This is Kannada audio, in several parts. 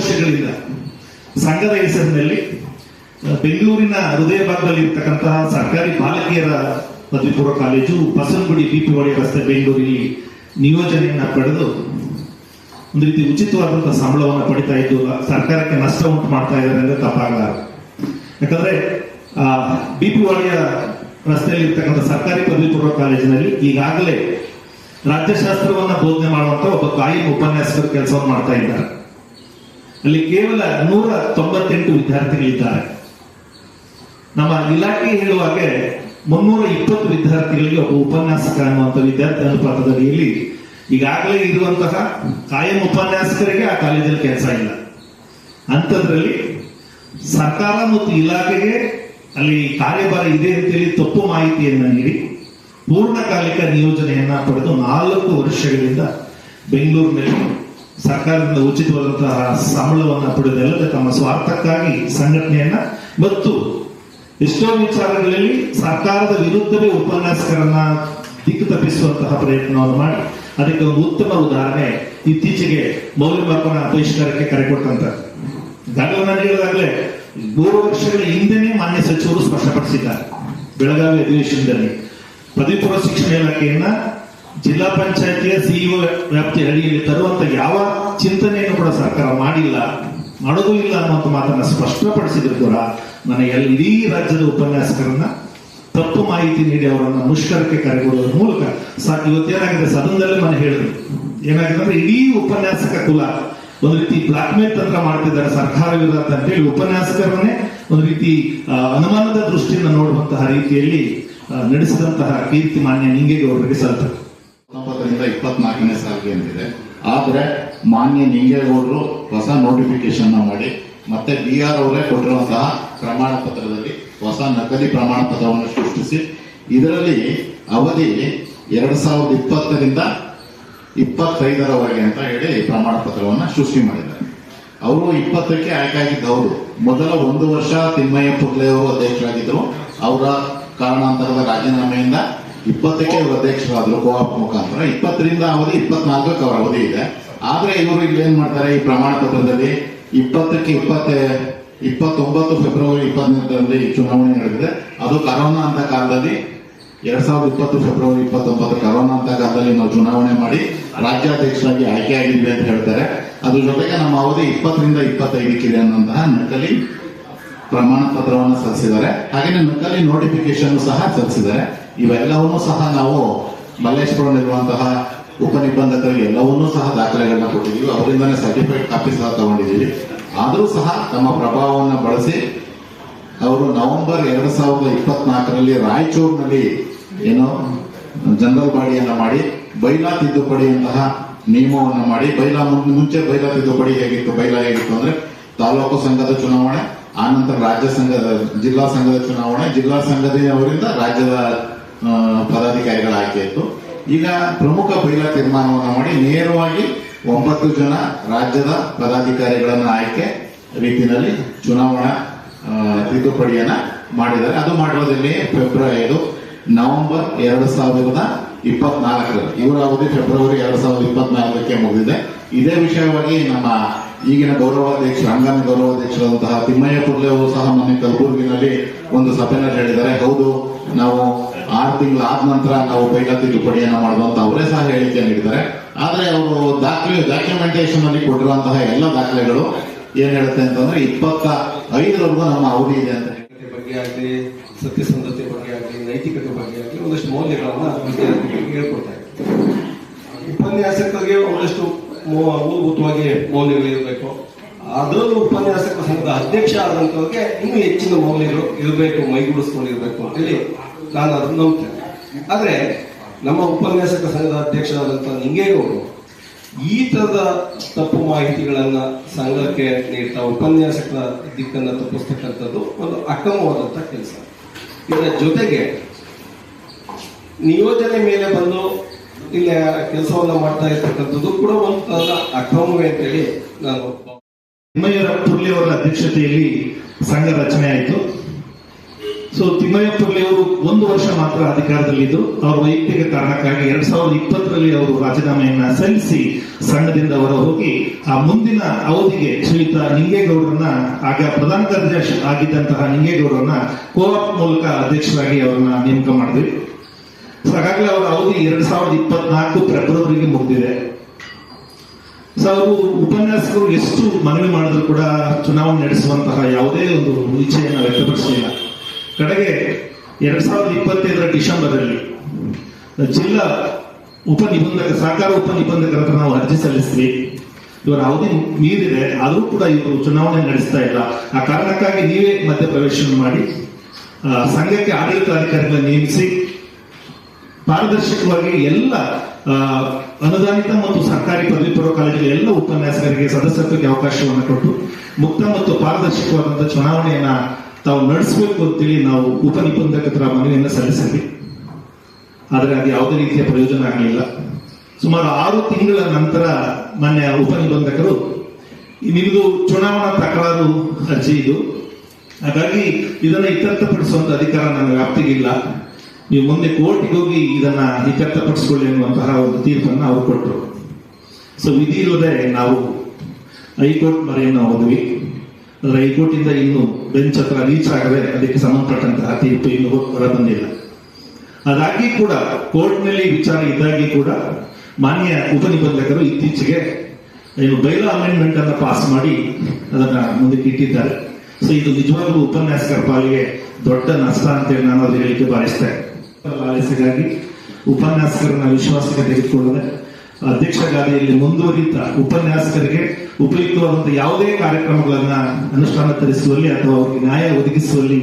ವರ್ಷಗಳಿಂದ ಸಂಘದ ಹೆಸರಿನಲ್ಲಿ ಬೆಂಗಳೂರಿನ ಹೃದಯ ಭಾಗದಲ್ಲಿ ಇರ್ತಕ್ಕಂತಹ ಸರ್ಕಾರಿ ಬಾಲಕಿಯರ ಪದವಿ ಪೂರ್ವ ಕಾಲೇಜು ಬಸವನಗುಡಿ ಬಿಪಿ ಒಡೆಯ ರಸ್ತೆ ಬೆಂಗಳೂರಲ್ಲಿ ನಿಯೋಜನೆಯನ್ನ ಪಡೆದು ಒಂದು ರೀತಿ ಉಚಿತವಾದಂತಹ ಸಂಬಳವನ್ನು ಪಡಿತಾ ಇದ್ದು ಸರ್ಕಾರಕ್ಕೆ ನಷ್ಟ ಉಂಟು ಮಾಡ್ತಾ ಇದ್ದಾರೆ ಅಂದ್ರೆ ತಪ್ಪಾಗಲಾರದು. ಯಾಕಂದ್ರೆ ಬಿಪಿ ಒಡೆಯ ರಸ್ತೆಯಲ್ಲಿ ಇರ್ತಕ್ಕಂಥ ಸರ್ಕಾರಿ ಪದವಿ ಪೂರ್ವ ಕಾಲೇಜಿನಲ್ಲಿ ಈಗಾಗಲೇ ರಾಜ್ಯಶಾಸ್ತ್ರವನ್ನ ಬೋಧನೆ ಮಾಡುವಂತ ಒಬ್ಬ ಕಾಯಂ ಉಪನ್ಯಾಸಕರು ಕೆಲಸವನ್ನು ಮಾಡ್ತಾ ಇದ್ದಾರೆ. ಅಲ್ಲಿ ಕೇವಲ 198 ವಿದ್ಯಾರ್ಥಿಗಳಿದ್ದಾರೆ. ನಮ್ಮ ಇಲಾಖೆ ಹೇಳುವಾಗೆ 320 ವಿದ್ಯಾರ್ಥಿಗಳಿಗೆ ಒಬ್ಬ ಉಪನ್ಯಾಸಕ ಅನ್ನುವಂಥ ವಿದ್ಯಾರ್ಥಿ ಅನುಪಾತದಡಿಯಲ್ಲಿ ಈಗಾಗಲೇ ಇರುವಂತಹ ಕಾಯಂ ಉಪನ್ಯಾಸಕರಿಗೆ ಆ ಕಾಲೇಜಲ್ಲಿ ಕೆಲಸ ಇಲ್ಲ. ಅಂಥದ್ರಲ್ಲಿ ಸರ್ಕಾರ ಮತ್ತು ಇಲಾಖೆಗೆ ಅಲ್ಲಿ ಕಾರ್ಯಭಾರ ಇದೆ ಅಂತೇಳಿ ತಪ್ಪು ಮಾಹಿತಿಯನ್ನ ನೀಡಿ ಪೂರ್ಣಕಾಲಿಕ ನಿಯೋಜನೆಯನ್ನ ಪಡೆದು 4 ವರ್ಷಗಳಿಂದ ಬೆಂಗಳೂರಿನಲ್ಲಿ ಸರ್ಕಾರದಿಂದ ಉಚಿತವಾದಂತಹ ಸಂಬಳವನ್ನು ಪಡೆದಲ್ಲದೆ ತಮ್ಮ ಸ್ವಾರ್ಥಕ್ಕಾಗಿ ಸಂಘಟನೆಯನ್ನ ಮತ್ತು ಎಷ್ಟೋ ವಿಚಾರಗಳಲ್ಲಿ ಸರ್ಕಾರದ ವಿರುದ್ಧವೇ ಉಪನ್ಯಾಸಕರನ್ನ ದಿಕ್ಕು ತಪ್ಪಿಸುವಂತಹ ಪ್ರಯತ್ನವನ್ನು ಮಾಡಿ ಅದಕ್ಕೆ ಒಂದು ಉತ್ತಮ ಉದಾಹರಣೆ ಇತ್ತೀಚೆಗೆ ಮೌಲ್ಯಮಾಪನ ಬಹಿಷ್ಕಾರಕ್ಕೆ ಕರೆ ಕೊಟ್ಟಂತ ನಾನು ಹೇಳಿದಾಗಲೇ 3 ವರ್ಷಗಳ ಹಿಂದೆನೇ ಮಾನ್ಯ ಸಚಿವರು ಸ್ಪಷ್ಟಪಡಿಸಿದ್ದಾರೆ. ಬೆಳಗಾವಿ ಅಧಿವೇಶನದಲ್ಲಿ ಪದವಿ ಪೂರ್ವ ಶಿಕ್ಷಣ ಇಲಾಖೆಯನ್ನ ಜಿಲ್ಲಾ ಪಂಚಾಯತಿಯ ಸಿಇಒ ವ್ಯಾಪ್ತಿಯ ಅಡಿಯಲ್ಲಿ ತರುವಂತ ಯಾವ ಚಿಂತನೆಯನ್ನು ಕೂಡ ಸರ್ಕಾರ ಮಾಡೋದೂ ಇಲ್ಲ ಅನ್ನುವಂಥ ಮಾತನ್ನ ಸ್ಪಷ್ಟಪಡಿಸಿದ್ರು ಕೂಡ ನನ್ನ ಇಡೀ ರಾಜ್ಯದ ಉಪನ್ಯಾಸಕರನ್ನ ತಪ್ಪು ಮಾಹಿತಿ ನೀಡಿ ಅವರನ್ನ ಮುಷ್ಕರಕ್ಕೆ ಕರೆಗೊಡುವುದರ ಮೂಲಕ ಇವತ್ತೇನಾಗಿದೆ ಸದನದಲ್ಲೇ ಮನೆ ಹೇಳಿದ್ರು ಏನಾಗಿದೆ ಅಂದ್ರೆ ಇಡೀ ಉಪನ್ಯಾಸಕ ಕುಲ ಒಂದು ರೀತಿ ಬ್ಲಾಕ್ ಮೇಲ್ ತಂತ್ರ ಮಾಡ್ತಿದ್ದಾರೆ ಸರ್ಕಾರ ವಿರೋಧ ಅಂತ ಹೇಳಿ ಉಪನ್ಯಾಸಕರನ್ನೇ ಒಂದು ರೀತಿ ಅನುಮಾನದ ದೃಷ್ಟಿಯಿಂದ ನೋಡುವಂತಹ ರೀತಿಯಲ್ಲಿ ನಡೆಸಿದಂತಹ ಕೀರ್ತಿ ಮಾನ್ಯ ನಿಂಗೇಗೌಡರಿಗೆ ಸಲ್ತದೆ. 24ನೇ ಸಾಲಿಗೆ ಅಂತಿದೆ. ಆದ್ರೆ ಮಾನ್ಯ ನಿಂಗೇಗೌಡರು ಹೊಸ ನೋಟಿಫಿಕೇಶನ್ ಮಾಡಿ ಮತ್ತೆ BR ಅವರೇ ಕೊಟ್ಟಿರುವಂತಹ ಪ್ರಮಾಣ ಪತ್ರದಲ್ಲಿ ಹೊಸ ನಕಲಿ ಪ್ರಮಾಣ ಪತ್ರವನ್ನು ಸೃಷ್ಟಿಸಿ ಇದರಲ್ಲಿ ಅವಧಿ 2020ರಿಂದ 25ರವರೆಗೆ ಅಂತ ಹೇಳಿ ಪ್ರಮಾಣ ಪತ್ರವನ್ನು ಸೃಷ್ಟಿ ಮಾಡಿದ್ದಾರೆ. ಅವರು 20ಕ್ಕೆ ಆಯ್ಕೆಯಾಗಿದ್ದವರು ಮೊದಲ 1 ವರ್ಷ ತಿಮ್ಮಯ್ಯ ಪುರ್ಲೆ ಅವರು ಅಧ್ಯಕ್ಷರಾಗಿದ್ದರು. ಅವರ ಕಾರಣಾಂತರದ ರಾಜೀನಾಮೆಯಿಂದ 20ಕ್ಕೆ ಅಧ್ಯಕ್ಷರಾದ್ರು ಕೋಆಪ್ ಮುಖಾಂತರ. 20ರಿಂದ ಅವಧಿ 24ಕ್ಕೆ ಅವರ ಅವಧಿ ಇದೆ. ಆದ್ರೆ ಇವರು ಇಲ್ಲಿ ಏನ್ ಮಾಡ್ತಾರೆ, ಈ ಪ್ರಮಾಣ ಪತ್ರದಲ್ಲಿ 20ಕ್ಕೆ 29 ಫೆಬ್ರವರಿ 24ರಲ್ಲಿ ಚುನಾವಣೆ ನಡೆದಿದೆ. ಅದು ಕರೋನಾ ಅಂತ ಕಾಲದಲ್ಲಿ 2020 ಫೆಬ್ರವರಿ 29 ಕರೋನಾ ಅಂತ ಕಾಲದಲ್ಲಿ ನಾವು ಚುನಾವಣೆ ಮಾಡಿ ರಾಜ್ಯಾಧ್ಯಕ್ಷರಾಗಿ ಆಯ್ಕೆಯಾಗಿದ್ವಿ ಅಂತ ಹೇಳ್ತಾರೆ. ಅದ್ರ ಜೊತೆಗೆ ನಮ್ಮ ಅವಧಿ 20ರಿಂದ 25ಕ್ಕಿದೆ ಅನ್ನುವಂತಹ ನಕಲಿ ಪ್ರಮಾಣ ಪತ್ರವನ್ನು ಸಲ್ಲಿಸಿದ್ದಾರೆ. ಹಾಗೆಯೇ ನಕಲಿ ನೋಟಿಫಿಕೇಶನ್ ಸಹ ಸಲ್ಲಿಸಿದ್ದಾರೆ. ಇವೆಲ್ಲವನ್ನೂ ಸಹ ನಾವು ಮಲ್ಲೇಶ್ವರದಲ್ಲಿರುವಂತಹ ಉಪನಿಬಂಧಕರಿಗೆ ಎಲ್ಲವನ್ನೂ ಸಹ ದಾಖಲೆಗಳನ್ನ ಕೊಟ್ಟಿದ್ದೀವಿ. ಅವರಿಂದನೇ ಸರ್ಟಿಫೈಡ್ ಕಾಪಿ ಸಹ ತಗೊಂಡಿದ್ದೀವಿ. ಆದರೂ ಸಹ ತಮ್ಮ ಪ್ರಭಾವವನ್ನು ಬಳಸಿ ಅವರು ನವೆಂಬರ್ 2024ರಲ್ಲಿ ರಾಯಚೂರಿನಲ್ಲಿ ಏನೋ ಜನರಲ್ ಬಾಡಿಯನ್ನ ಮಾಡಿ ಬೈಲಾ ತಿದ್ದುಪಡಿಯಂತಹ ನಿಯಮವನ್ನು ಮಾಡಿ ಮುಂಚೆ ಬೈಲಾ ತಿದ್ದುಪಡಿ ಹೇಗಿತ್ತು, ಬೈಲಾ ಹೇಗಿತ್ತು ಅಂದ್ರೆ ತಾಲೂಕು ಸಂಘದ ಚುನಾವಣೆ, ಆನಂತರ ರಾಜ್ಯ ಸಂಘದ ಜಿಲ್ಲಾ ಸಂಘದ ಚುನಾವಣೆ, ಜಿಲ್ಲಾ ಸಂಘದವರಿಂದ ರಾಜ್ಯದ ಪದಾಧಿಕಾರಿಗಳ ಆಯ್ಕೆ ಇತ್ತು. ಈಗ ಪ್ರಮುಖ ಬೈಲಾ ತೀರ್ಮಾನವನ್ನು ಮಾಡಿ ನೇರವಾಗಿ 9 ಜನ ರಾಜ್ಯದ ಪದಾಧಿಕಾರಿಗಳನ್ನ ಆಯ್ಕೆ ರೀತಿಯಲ್ಲಿ ಚುನಾವಣಾ ತಿದ್ದುಪಡಿಯನ್ನ ಮಾಡಿದ್ದಾರೆ. ಅದು ಮಾಡಿರೋದಲ್ಲಿ ನವೆಂಬರ್ 2024ರಲ್ಲಿ, ಇವರ ಅವಧಿ ಫೆಬ್ರವರಿ 2024ಕ್ಕೆ ಮುಗಿದಿದೆ. ಇದೇ ವಿಷಯವಾಗಿ ನಮ್ಮ ಈಗಿನ ಹಂಗಾಮಿ ಗೌರವಾಧ್ಯಕ್ಷರಾದಂತಹ ತಿಮ್ಮಯ್ಯ ಪುರ್ಲೆ ಅವರು ಸಹ ಮೊನ್ನೆ ಕಲಬುರಗಿನಲ್ಲಿ ಒಂದು ಸಭೆಯಲ್ಲಿ ಹೇಳಿದ್ದಾರೆ. ಹೌದು, ನಾವು 6 ತಿಂಗಳ ಆದ ನಂತರ ನಾವು ಬೈಲಾ ತಿದ್ದುಪಡಿಯನ್ನ ಮಾಡುವಂತ ಅವರೇ ಸಹ ಹೇಳಿಕೆ ನೀಡಿದ್ದಾರೆ. ಆದ್ರೆ ಅವರು ಡಾಕ್ಯುಮೆಂಟೇಶನ್ ಅಲ್ಲಿ ಕೊಟ್ಟಿರುವಂತಹ ಎಲ್ಲ ದಾಖಲೆಗಳು ಏನ್ ಹೇಳುತ್ತೆ ಅಂತಂದ್ರೆ 25ರವರೆಗೂ ನಮ್ಮ ಅವಧಿ ಇದೆ ಅಂತ ಬಗ್ಗೆ ಆಗಲಿ, ಸತ್ಯಸಂಧತೆ ಬಗ್ಗೆ ಆಗಲಿ, ನೈತಿಕತೆ ಬಗ್ಗೆ ಆಗಲಿ ಒಂದಷ್ಟು ಮೌಲ್ಯಗಳನ್ನ ವಿದ್ಯಾರ್ಥಿಗಳಿಗೆ ಹೇಳ್ಕೊಡ್ತಾರೆ. ಉಪನ್ಯಾಸಕರಿಗೆ ಒಂದಷ್ಟು ಮೂಲಭೂತವಾಗಿ ಮೌಲ್ಯಗಳಿರಬೇಕು. ಅದರಲ್ಲೂ ಉಪನ್ಯಾಸಕ ಸಂಘದ ಅಧ್ಯಕ್ಷ ಆದಂತವ್ರಿಗೆ ಇನ್ನೂ ಹೆಚ್ಚಿನ ಮೌಲ್ಯಗಳು ಇರಬೇಕು, ಮೈಗೂಡಿಸ್ಕೊಂಡಿರ್ಬೇಕು ಅಂತೇಳಿ ನಾನು ಅದನ್ನು ನಂಬ್ತೇನೆ. ಆದ್ರೆ ನಮ್ಮ ಉಪನ್ಯಾಸಕ ಸಂಘದ ಅಧ್ಯಕ್ಷರಾದಂಥ ನಿಂಗೇಗೌಡರು ಈ ತರದ ತಪ್ಪು ಮಾಹಿತಿಗಳನ್ನ ಸಂಘಕ್ಕೆ ನೀಡ್ತಾ ಉಪನ್ಯಾಸಕರ ದಿಕ್ಕನ್ನ ತಪ್ಪಿಸ್ತಕ್ಕಂಥದ್ದು ಒಂದು ಅಕ್ರಮವಾದಂತ ಕೆಲಸ. ಇದರ ಜೊತೆಗೆ ನಿಯೋಜನೆ ಮೇಲೆ ಬಂದು ಇಲ್ಲಿ ಕೆಲಸವನ್ನ ಮಾಡ್ತಾ ಇರ್ತಕ್ಕಂಥದ್ದು ಕೂಡ ಒಂದು ತರದ ಅಕ್ರಮವೇ ಅಂತೇಳಿ ನಾನು ತಿಮ್ಮಯ್ಯ ಪುರ್ಲೆ ಅವರ ಅಧ್ಯಕ್ಷತೆಯಲ್ಲಿ ಸಂಘ ರಚನೆ ಆಯಿತು. ಸೊ ತಿಮ್ಮಯ್ಯ ಪುರ್ಲಿ ಅವರು 1 ವರ್ಷ ಮಾತ್ರ ಅಧಿಕಾರದಲ್ಲಿದ್ದು ಅವರ ವೈಯಕ್ತಿಕ ಕಾರಣಕ್ಕಾಗಿ 2020ರಲ್ಲಿ ಅವರು ರಾಜೀನಾಮೆಯನ್ನ ಸಲ್ಲಿಸಿ ಸಂಘದಿಂದ ಹೊರ ಹೋಗಿ ಆ ಮುಂದಿನ ಅವಧಿಗೆ ಶ್ರೀಯುತ ನಿಂಗೇಗೌಡರನ್ನ ಆಗ ಪ್ರಧಾನ ಕಾರ್ಯದರ್ಶಿ ಆಗಿದ್ದಂತಹ ನಿಂಗೇಗೌಡರನ್ನ ಕೋಆಪ್ ಮೂಲಕ ಅಧ್ಯಕ್ಷರಾಗಿ ಅವರನ್ನ ನೇಮಕ ಮಾಡಿದ್ವಿ. ಹಾಗಾಗಲೇ ಅವರ ಅವಧಿ 2024 ಫೆಬ್ರವರಿಗೆ ಮುಗಿದಿದೆ. ಸೊ ಅವರು ಉಪನ್ಯಾಸಕರು ಎಷ್ಟು ಮನವಿ ಮಾಡಿದ್ರು ಕೂಡ ಚುನಾವಣೆ ನಡೆಸುವಂತಹ ಯಾವುದೇ ಒಂದು ಇಚ್ಛೆಯನ್ನು ವ್ಯಕ್ತಪಡಿಸಲಿಲ್ಲ. ಕಡೆಗೆ 2025 ಡಿಸೆಂಬರ್ ಅಲ್ಲಿ ಜಿಲ್ಲಾ ಸಹಕಾರ ಉಪನಿಬಂಧಕರ ಹತ್ರ ನಾವು ಅರ್ಜಿ ಸಲ್ಲಿಸಿದ್ವಿ. ಇವರ ಅವಧಿ ಮೀರಿದೆ, ಆದರೂ ಕೂಡ ಇವರು ಚುನಾವಣೆ ನಡೆಸ್ತಾ ಇಲ್ಲ. ಆ ಕಾರಣಕ್ಕಾಗಿ ನೀವೇ ಮಧ್ಯಪ್ರವೇಶ ಮಾಡಿ ಸಂಘಕ್ಕೆ ಆಡಳಿತಾಧಿಕಾರಿಗಳನ್ನು ನೇಮಿಸಿ ಪಾರದರ್ಶಕವಾಗಿ ಎಲ್ಲ ಅನುದಾನಿತ ಮತ್ತು ಸರ್ಕಾರಿ ಪದವಿ ಪೂರ್ವ ಕಾಲೇಜುಗಳ ಎಲ್ಲ ಉಪನ್ಯಾಸಕರಿಗೆ ಸದಸ್ಯತ್ವಕ್ಕೆ ಅವಕಾಶವನ್ನು ಕೊಟ್ಟು ಮುಕ್ತ ಮತ್ತು ಪಾರದರ್ಶಕವಾದಂತಹ ಚುನಾವಣೆಯನ್ನ ತಾವು ನಡೆಸಬೇಕು ಅಂತೇಳಿ ನಾವು ಉಪನಿಬಂಧಕರ ಮನವಿಯನ್ನು ಸಲ್ಲಿಸಿದ್ವಿ. ಆದರೆ ಅದು ಯಾವುದೇ ರೀತಿಯ ಪ್ರಯೋಜನ ಆಗಲಿಲ್ಲ. ಸುಮಾರು 6 ತಿಂಗಳ ನಂತರ ಮಾನ್ಯ ಉಪನಿಬಂಧಕರು ನಿಮ್ಮದು ಚುನಾವಣಾ ತಕರಾರು ಅರ್ಜಿ ಇದು, ಹಾಗಾಗಿ ಇದನ್ನ ಇತ್ಯರ್ಥಪಡಿಸುವಂತ ಅಧಿಕಾರ ನನ್ನ ವ್ಯಾಪ್ತಿಗಿಲ್ಲ, ನೀವು ಮುಂದೆ ಕೋರ್ಟ್ಗೆ ಹೋಗಿ ಇದನ್ನ ಇತ್ಯರ್ಥಪಡಿಸಿಕೊಳ್ಳಿ ಅನ್ನುವಂತಹ ಒಂದು ತೀರ್ಪನ್ನು ಅವರು ಕೊಟ್ಟರು. ಸೊ ವಿಧಿ ಇಲ್ಲದೆ ನಾವು ಹೈಕೋರ್ಟ್ ಮೊರೆಯನ್ನು ಹೋದ್ವಿ. ಆದರೆ ಹೈಕೋರ್ಟ್ ಇಂದ ಇನ್ನು ಬೆಂಚ್ ಹತ್ರ ರೀಚ್ ಆಗದೆ ಅದಕ್ಕೆ ಸಂಬಂಧಪಟ್ಟಂತಹ ತೀರ್ಪು ಇನ್ನೂ ಹೊರ ಬಂದಿಲ್ಲ. ಅದಾಗಿ ಕೂಡ ಕೋರ್ಟ್ನಲ್ಲಿ ವಿಚಾರ ಇದ್ದಾಗಿ ಕೂಡ ಮಾನ್ಯ ಉಪನಿಬಂಧಕರು ಇತ್ತೀಚೆಗೆ ಬೈಲಾ ಅಮೆಂಡ್ಮೆಂಟ್ ಅನ್ನ ಪಾಸ್ ಮಾಡಿ ಅದನ್ನ ಮುಂದಕ್ಕೆ ಇಟ್ಟಿದ್ದಾರೆ. ಸೊ ಇದು ನಿಜವಾಗ್ಲೂ ಉಪನ್ಯಾಸಕರ ಪಾಲಿಗೆ ದೊಡ್ಡ ನಷ್ಟ ಅಂತೇಳಿ ನಾನು ಅದು ಹೇಳಿಕೆ ಭಾವಿಸ್ತೇನೆ. ಆಲಸ್ಯಕ್ಕಾಗಿ ಉಪನ್ಯಾಸಕರನ್ನ ವಿಶ್ವಾಸಕ್ಕೆ ತೆಗೆದುಕೊಳ್ಳದೆ ಅಧ್ಯಕ್ಷ ಗಾದಿಯಲ್ಲಿ ಮುಂದುವರಿತ ಉಪನ್ಯಾಸಕರಿಗೆ ಉಪಯುಕ್ತವಾದಂತಹ ಯಾವುದೇ ಕಾರ್ಯಕ್ರಮಗಳನ್ನ ಅನುಷ್ಠಾನ ತರಿಸುವಲ್ಲಿ ಅಥವಾ ಅವರಿಗೆ ನ್ಯಾಯ ಒದಗಿಸುವಲ್ಲಿ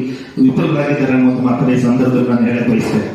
ವಿಫಲರಾಗಿದ್ದಾರೆ ಅನ್ನುವಂಥ ಮಾತನ್ನ ಈ ಸಂದರ್ಭದಲ್ಲಿ ನಾನು ಹೇಳಕ್ ಬಯಸ್ತೇನೆ.